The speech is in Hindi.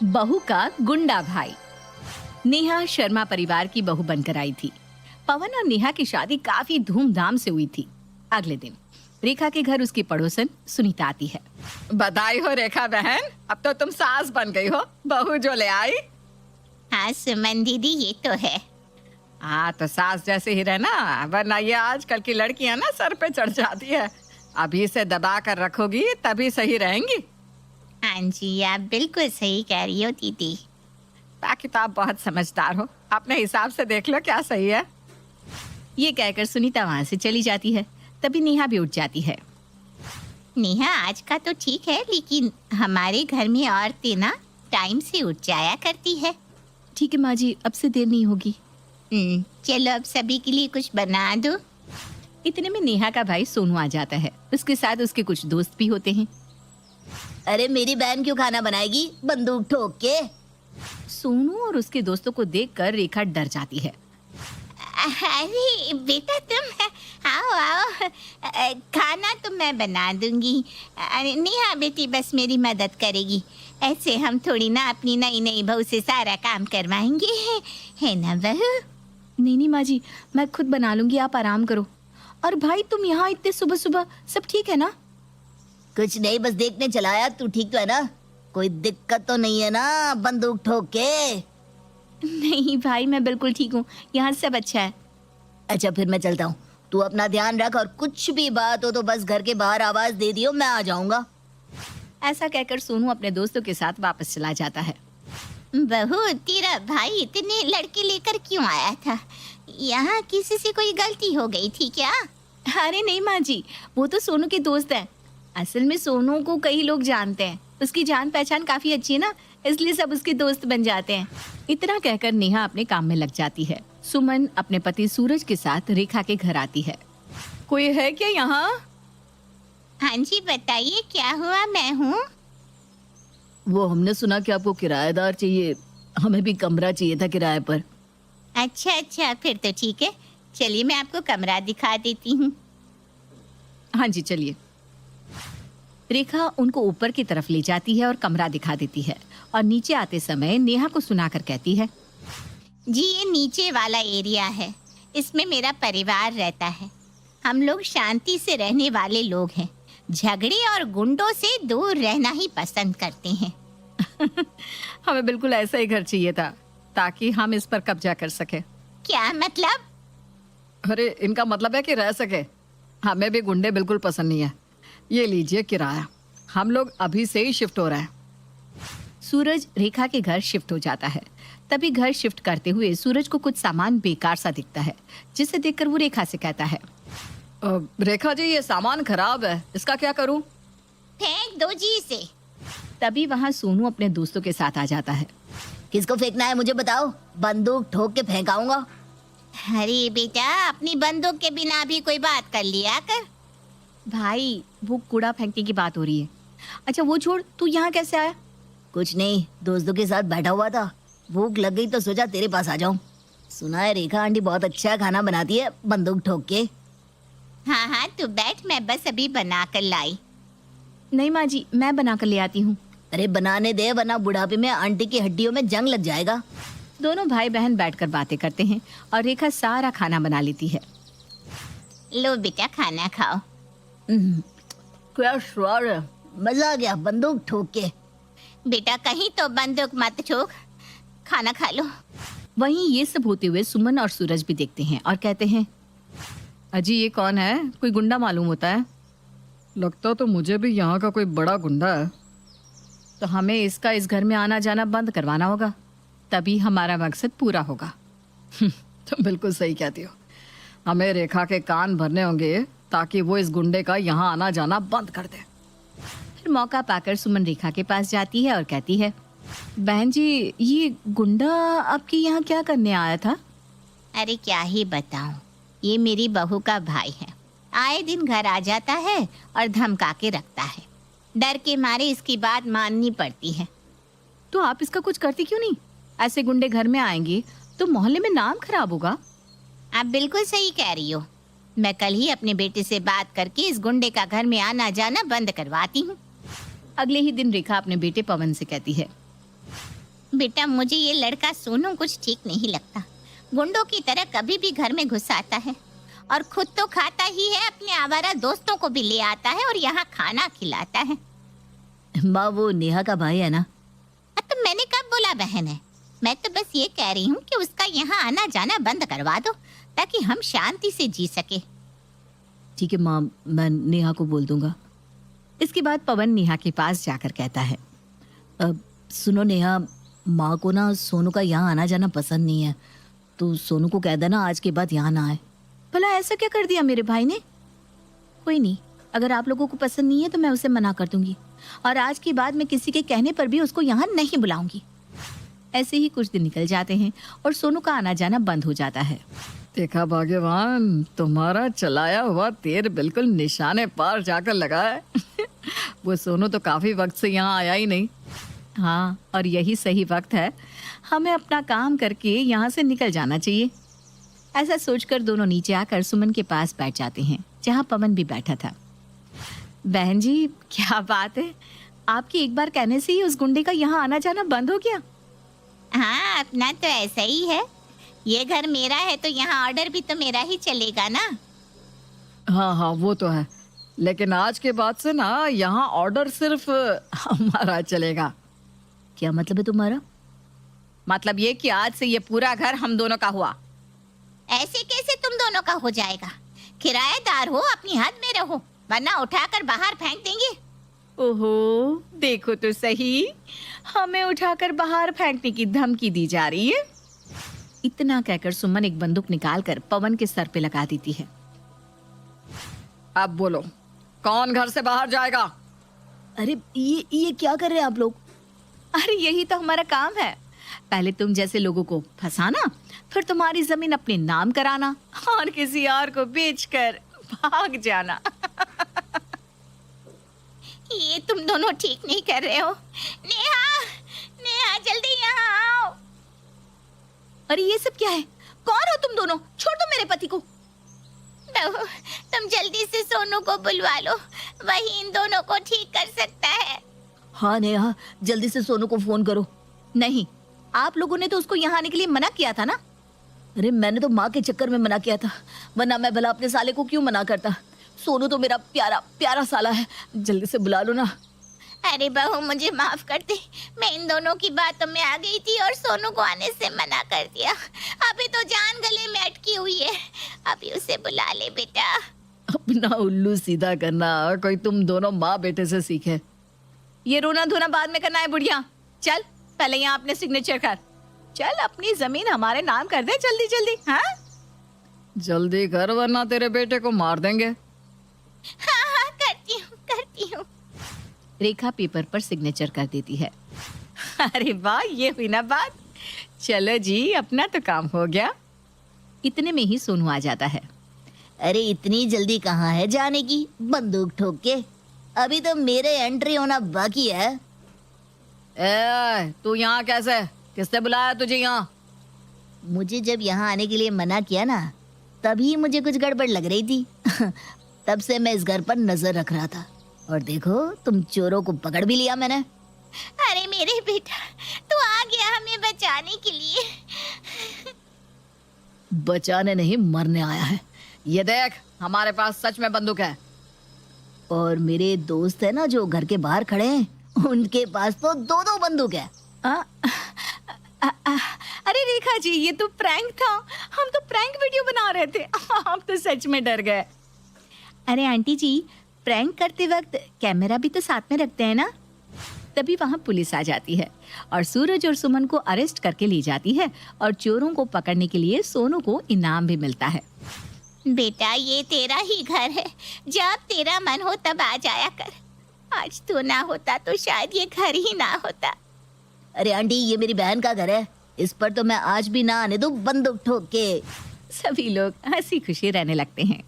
बहू का गुंडा भाई। नेहा शर्मा परिवार की बहू बनकर आई थी। पवन और नेहा की शादी काफी धूमधाम से हुई थी। अगले दिन रेखा के घर उसकी पड़ोसन सुनीता आती है। बधाई हो रेखा बहन, अब तो तुम सास बन गई हो, बहू जो ले आई। हाँ सुमन दीदी, ये तो है। हाँ तो सास जैसे ही रहना, वरना ये आजकल की लड़कियां ना सर पे चढ़ जाती है। अभी से दबा कर रखोगी तभी सही रहेंगी। हाँ जी, आप बिल्कुल सही कह रही हो दीदी। ताकि तो आप बहुत समझदार हो, अपने हिसाब से देख लो क्या सही है। ये कहकर सुनीता वहां से चली जाती है। तभी नेहा भी उठ जाती है। नेहा, आज का तो ठीक है, लेकिन हमारे घर में औरतें ना टाइम से उठ जाया करती है। ठीक है माँ जी, अब से देर नहीं होगी। चलो अब सभी के लिए कुछ बना दो। इतने में नेहा का भाई सोनू आ जाता है। उसके साथ उसके कुछ दोस्त भी होते हैं। अरे मेरी बहन क्यों खाना बनाएगी बंदूक ठोक के? सोनू और उसके दोस्तों को देखकर रेखा डर जाती है। अरे बेटा तुम आओ आओ, खाना तो मैं बना दूंगी। अरे नेहा बेटी बस मेरी मदद करेगी। ऐसे हम थोड़ी ना अपनी नई नई बहू से सारा काम करवाएंगे, है ना बहू? नहीं माँ जी, मैं खुद बना लूंगी, आप आराम करो। और भाई तुम यहाँ इतने सुबह सुबह, सब ठीक है ना? कुछ नहीं, बस देखने चलाया। तू ठीक तो है ना? कोई दिक्कत तो नहीं है ना बंदूक ठोक के? नहीं भाई, मैं बिल्कुल ठीक हूँ, यहाँ सब अच्छा है। अच्छा फिर मैं चलता हूँ, तू अपना ध्यान रख और कुछ भी बात हो तो बस घर के बाहर आवाज दे दियो, मैं आ जाऊंगा। ऐसा कहकर सोनू अपने दोस्तों के साथ वापस चला जाता है। बहू, तेरा भाई इतने लड़के लेकर क्यों आया था? यहाँ किसी से कोई गलती हो गई थी क्या? अरे नहीं माँ जी, वो तो सोनू के दोस्त हैं। असल में सोनू को कई लोग जानते हैं, उसकी जान पहचान काफी अच्छी है ना, इसलिए सब उसके दोस्त बन जाते हैं। इतना कहकर नेहा अपने काम में लग जाती है। सुमन अपने पति सूरज के साथ रेखा के घर आती है। कोई है क्या यहाँ? हाँ जी बताइए, क्या हुआ? मैं हूँ। वो हमने सुना कि आपको किराएदार चाहिए, हमें भी कमरा चाहिए था किराए पर। अच्छा, फिर तो ठीक है। चलिए मैं आपको कमरा दिखा देती हूँ। हाँ जी चलिए। रेखा उनको ऊपर की तरफ ले जाती है और कमरा दिखा देती है। और नीचे आते समय नेहा को सुनाकर कहती है, जी ये नीचे वाला एरिया है, इसमें मेरा परिवार रहता है। हम लोग शांति से रहने वाले लोग हैं, झगड़े और गुंडों से दूर रहना ही पसंद करते हैं। हमें बिल्कुल ऐसा ही घर चाहिए था, ताकि हम इस पर कब्जा कर सके। क्या मतलब? अरे इनका मतलब है कि रह सके। हमें भी गुंडे बिल्कुल पसंद नहीं है। ये लीजिए किराया, हम लोग अभी से ही शिफ्ट हो रहे हैं। सूरज रेखा के घर शिफ्ट हो जाता है। तभी घर शिफ्ट करते हुए सूरज को कुछ सामान बेकार सा दिखता है, जिसे देखकर वो रेखा से कहता है, रेखा जी ये सामान खराब है, इसका क्या करूं? फेंक दो जी इसे। तभी वहाँ सोनू अपने दोस्तों के साथ आ जाता है। किसको फेंकना है मुझे बताओ, बंदूक ठोक के फेंकाऊंगा। अरे बेटा, अपनी बंदूक के बिना भी कोई बात कर लिया कर। भाई वो कूड़ा फेंकने की बात हो रही है। अच्छा वो छोड़, तू यहाँ कैसे आया? कुछ नहीं, दोस्तों के साथ बैठा हुआ था, भूख लग गई तो सोचा तेरे पास आ जाऊं। सुना है रेखा आंटी बहुत अच्छा खाना बनाती है बंदूक ठोक के। हाँ तू बैठ, मैं बस अभी बना कर लाई। नहीं माँ जी, मैं बना कर ले आती हूँ। अरे बनाने दे, वरना बुढ़ापे में आंटी की हड्डियों में जंग लग जाएगा। दोनों भाई बहन बैठकर बातें करते हैं और रेखा सारा खाना बना लेती है। लो बेटा खाना खाओ। क्या स्वाद है, मजा आ गया बंदूक ठोक के। बेटा कहीं तो बंदूक मत ठोक, खाना खा लो। वहीं ये सब होते हुए सुमन और सूरज भी देखते हैं और कहते हैं, अजी ये कौन है? कोई गुंडा मालूम होता है। लगता तो मुझे भी यहाँ का कोई बड़ा गुंडा है। तो हमें इसका इस घर में आना जाना बंद करवाना होगा, तभी हमारा मकसद पूरा होगा। तुम बिल्कुल सही कहती हो। हमें रेखा के कान भरने होंगे ताकि वो इस गुंडे का यहाँ आना जाना बंद कर दे। फिर मौका पाकर सुमन रेखा के पास जाती है और कहती है, बहन जी ये गुंडा आपके यहाँ क्या करने आया था? अरे क्या ही बताऊं, ये मेरी बहू का भाई है। आए दिन घर आ जाता है और धमका के रखता है। डर के मारे इसकी बात माननी पड़ती है। तो आप इसका कुछ करती क्यों नहीं? ऐसे गुंडे घर में आएंगे तो मोहल्ले में नाम खराब होगा। आप बिल्कुल सही कह रही हो। मैं कल ही अपने बेटे से बात करके इस गुंडे का घर में आना जाना बंद करवाती हूँ। अगले ही दिन रेखा अपने बेटे पवन से कहती है, बेटा मुझे ये लड़का सोनू कुछ ठीक नहीं लगता। गुंडों की तरह कभी भी घर में घुस आता है और खुद तो खाता ही है, अपने आवारा दोस्तों को भी ले आता है और यहाँ खाना खिलाता है। माँ वो नेहा का भाई है ना? तो मैंने कब बोला बहन है? मैं तो बस ये कह रही हूँ कि उसका यहाँ आना जाना बंद करवा दो ताकि हम शांति से जी सके। ठीक है माँ, मैं नेहा को बोल दूंगा। इसके बाद पवन नेहा के पास जाकर कहता है, अब सुनो नेहा, माँ को ना सोनू का यहाँ आना जाना पसंद नहीं है, तो सोनू को कह देना आज के बाद यहाँ ना आए। भला ऐसा क्या कर दिया मेरे भाई ने? कोई नहीं, अगर आप लोगों को पसंद नहीं है तो मैं उसे मना कर दूंगी और आज के बाद मैं किसी के कहने पर भी उसको यहाँ नहीं बुलाऊंगी। ऐसे ही कुछ दिन निकल जाते हैं और सोनू का आना जाना बंद हो जाता है। देखा भाग्यवान, तुम्हारा चलाया हुआ तीर बिल्कुल निशाने पार जाकर लगा है। वो सोनू तो काफी वक्त से यहाँ आया ही नहीं। हाँ, और यही सही वक्त है, हमें अपना काम करके यहाँ से निकल जाना चाहिए। ऐसा सोचकर दोनों नीचे आकर सुमन के पास बैठ जाते हैं जहाँ पवन भी बैठा था। बहन जी, क्या बात है, आपकी एक बार कहने से ही उस गुंडे का यहाँ आना जाना बंद हो गया? हाँ, अपना तो ऐसा ही है। ये घर मेरा है तो यहाँ ऑर्डर भी तो मेरा ही चलेगा ना। हाँ हाँ वो तो है, लेकिन आज के बाद से ना यहाँ ऑर्डर सिर्फ हमारा चलेगा। क्या मतलब है तुम्हारा? मतलब ये कि आज से ये पूरा घर हम दोनों का हुआ। ऐसे कैसे तुम दोनों का हो जाएगा? किराएदार हो, अपनी हद में रहो, वरना उठाकर बाहर फेंक देंगे। ओहो, देखो तो सही, हमें उठाकर बाहर फेंकने की धमकी दी जा रही है। इतना कहकर सुमन एक बंदूक निकालकर पवन के सर पे लगा देती है। अब बोलो, कौन घर से बाहर जाएगा? अरे ये क्या कर रहे हैं आप लोग? अरे यही तो हमारा काम है, पहले तुम जैसे लोगों को फंसाना, फिर तुम्हारी जमीन अपने नाम कराना और किसी और को बेचकर भाग जाना। ये तुम दोनों ठीक नहीं कर रहे हो। नेहा, नेहा जल्दी यहाँ आओ। अरे ये सब क्या है? कौन हो तुम दोनों? छोड़ दो मेरे पति को। बहू, तुम जल्दी से सोनू को बुलवा लो, वही इन दोनों को ठीक कर सकता है। हाँ नेहा, जल्दी से सोनू को फोन करो। नहीं, आप लोगों ने तो उसको यहाँ आने के लिए मना किया था ना। अरे मैंने तो माँ के चक्कर में मना किया था, वरना मैं भला अपने साले को क्यों मना करता। सोनू तो मेरा प्यारा प्यारा साला है, जल्दी से बुला लो ना। अरे बहू, मुझे माफ कर दे, मैं इन दोनों की बातों में आ गई थी और सोनू को आने से मना कर दिया। अभी तो जान गले में अटकी हुई है, अभी उसे बुला ले बेटा। अपना उल्लू सीधा करना कोई तुम दोनों माँ बेटे से सीखे। ये रोना धोना बाद में करना है बुढ़िया। चल पहले यहाँ अपने सिग्नेचर कर। चल, अपनी जमीन हमारे नाम कर दे जल्दी जल्दी। हाँ जल्दी कर वरना तेरे बेटे को मार देंगे। हाँ हाँ, करती हूँ। रेखा पेपर पर सिग्नेचर कर देती है। अरे वाह, ये हुई ना बात। चलो जी, अपना तो काम हो गया। इतने में ही सोनू आ जाता है। अरे इतनी जल्दी कहाँ है जाने की, बंदूक ठोक के? अभी तो मेरे एंट्री होना बाकी है। ए, तू यहाँ कैसे? किसने बुलाया तुझे यहाँ? मुझे जब यहाँ आने के लिए मना किया ना, तभी मुझे कुछ गड़बड़ लग रही थी। तब से मैं इस घर पर नजर रख रहा था और देखो तुम चोरों को पकड़ भी लिया मैंने। अरे मेरे बेटा, तू आ गया हमें बचाने के लिए। बचाने नहीं, मरने आया है। ये देख, हमारे पास सच में बंदूक है। और मेरे दोस्त है ना जो घर के बाहर खड़े हैं, उनके पास तो दो दो बंदूक है। अरे रेखा जी, ये तो प्रैंक था। हम तो प्रैंक वीडियो बना रहे थे। हम तो सच में डर गए। अरे आंटी जी, प्रैंक करते वक्त कैमरा भी तो साथ में रखते हैं ना। तभी वहाँ पुलिस आ जाती है और सूरज और सुमन को अरेस्ट करके ले जाती है और चोरों को पकड़ने के लिए सोनू को इनाम भी मिलता है। बेटा, ये तेरा ही घर है, जब तेरा मन हो तब आ जाया कर। आज तू ना होता तो शायद ये घर ही ना होता। अरे आंटी, ये मेरी बहन का घर है, इस पर तो मैं आज भी ना आने दूं बंदूक ठोक के। सभी लोग हंसी खुशी रहने लगते हैं।